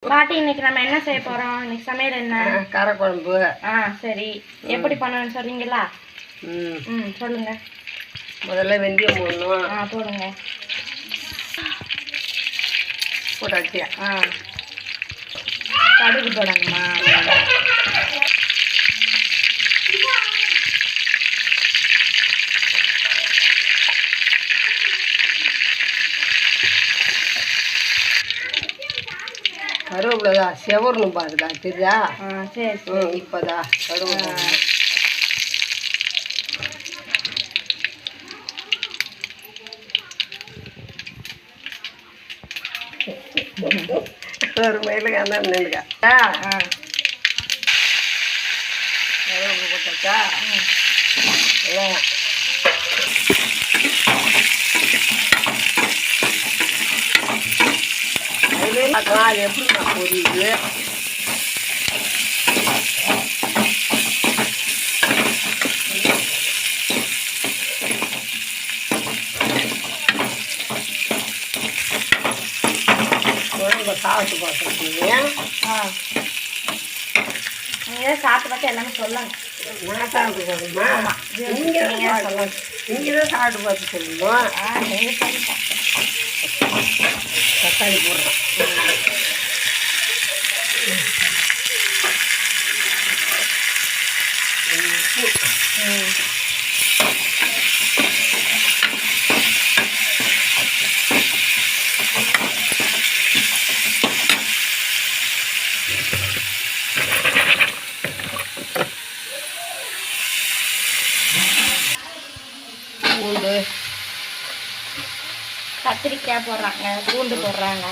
பாட்டி இன்னைக்கு நம்ம என்ன செய்ய போறோம்? இன்னைக்கு சமையல் என்ன? காரக்குழம்பு. சரி, எப்படி பண்ணணும்னு சொல்றீங்களா? சொல்லுங்க. முதல்ல வெந்தயம் போடணும். போடுங்க. போட்டாச்சு. கடுகு போடணுமா? கருவேப்பிலதா செவரணும் பாருதா, தெரியுதா? சரி சரி. இப்போதா கருவேப்பிலை ஒரு மயிலுக்கு அந்த நின்றுக்கா. கருவேப்பிலை போட்டாச்சா? அது எப்படி நான் பொரியுது. குழம்பு சாப்பிட்டு பார்த்துருக்கீங்க. நீங்கள் சாப்பிட்டு பார்த்து எல்லாமே சொல்லணும். நான் சாப்பிட்டு பார்க்கணுமா? நீங்கள் தான் சொல்லணும். நீங்கள் தான் சாப்பிட்டு பார்த்து சொல்லணும். நீங்கள் சொல்லுங்கள். தக்காளி போடுறோம். பூண்டு, கத்திரிக்காய் போடுறாங்க, பூண்டு போடுறாங்க.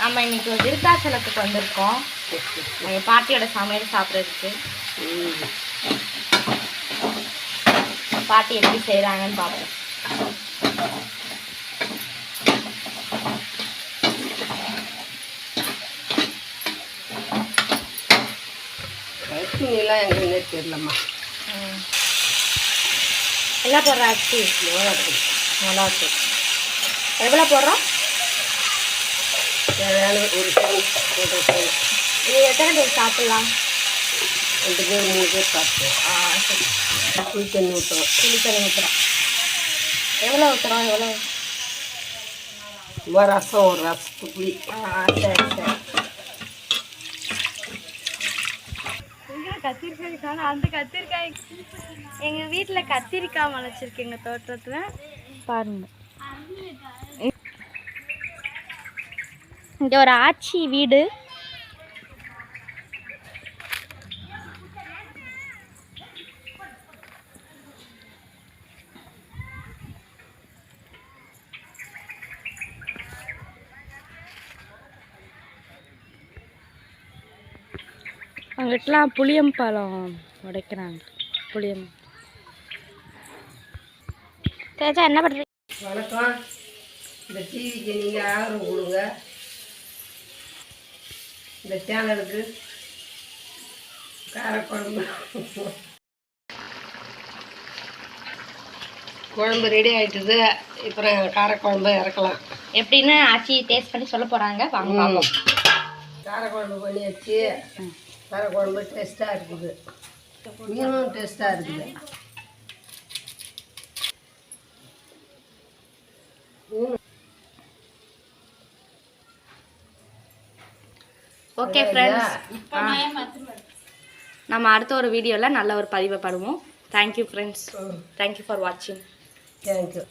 நம்ம இன்னைக்கு ஒரு விருத்தாச்சலத்துக்கு வந்திருக்கோம், எங்கள் பாட்டியோட சமையல் சாப்பிட்றதுக்கு. பாட்டி எப்படி செய்கிறாங்கன்னு பார்ப்போம். கருத்துலாம் எங்கே தெரியலம்மா. என்ன போடுற அரிசி? மிளகாத்தூள். எவ்வளோ போடுறோம்? தேவையான ஒரு ஸ்பூன். இது எத்தனை பேர் சாப்பிட்லாம்? 2 பேர் 3 பேர் சாப்பிடுவோம். சரி. புளி தண்ணி ஊற்றுறோம். புளி தண்ணி ஊற்றுறோம். எவ்வளோ ஊற்றுறோம்? எவ்வளோ? ரசம், ஒரு ரசத்துக்கு புளி. சரி சரி. கத்திரிக்காய் காணும். அந்த கத்திரிக்காய் எங்கள் வீட்டில் கத்திரிக்காய் முளைச்சிருக்கு எங்கள் தோட்டத்தில். பாருங்க, இங்கே ஒரு ஆச்சி வீடு. அங்கிட்டலாம் புளியம்பழம் உடைக்கிறாங்க. புளியம். சேச்சா என்ன பண்ணுறீங்க? வணக்கம். இந்த டிவிக்கு நீங்கள் ஆதரவு கொடுங்க. இந்த சேனலுக்கு காரக்குழம்பு குழம்பு ரெடி ஆகிட்டுது. இப்போ காரக்குழம்பு இறக்கலாம். எப்படின்னு ஆச்சி டேஸ்ட் பண்ணி சொல்ல போகிறாங்க. வாங்க பார்ப்போம். காரக்குழம்பு பண்ணியாச்சு. காரக்குழம்பு டேஸ்ட்டாக இருக்குது. மீனும் டேஸ்ட்டாக இருக்குது. ஓகே ஃப்ரெண்ட்ஸ், நம்ம அடுத்த ஒரு வீடியோவில் நல்ல ஒரு பதிவை படுவோம். Thank you friends. தேங்க்யூ ஃபார் வாட்சிங். தேங்க்யூ.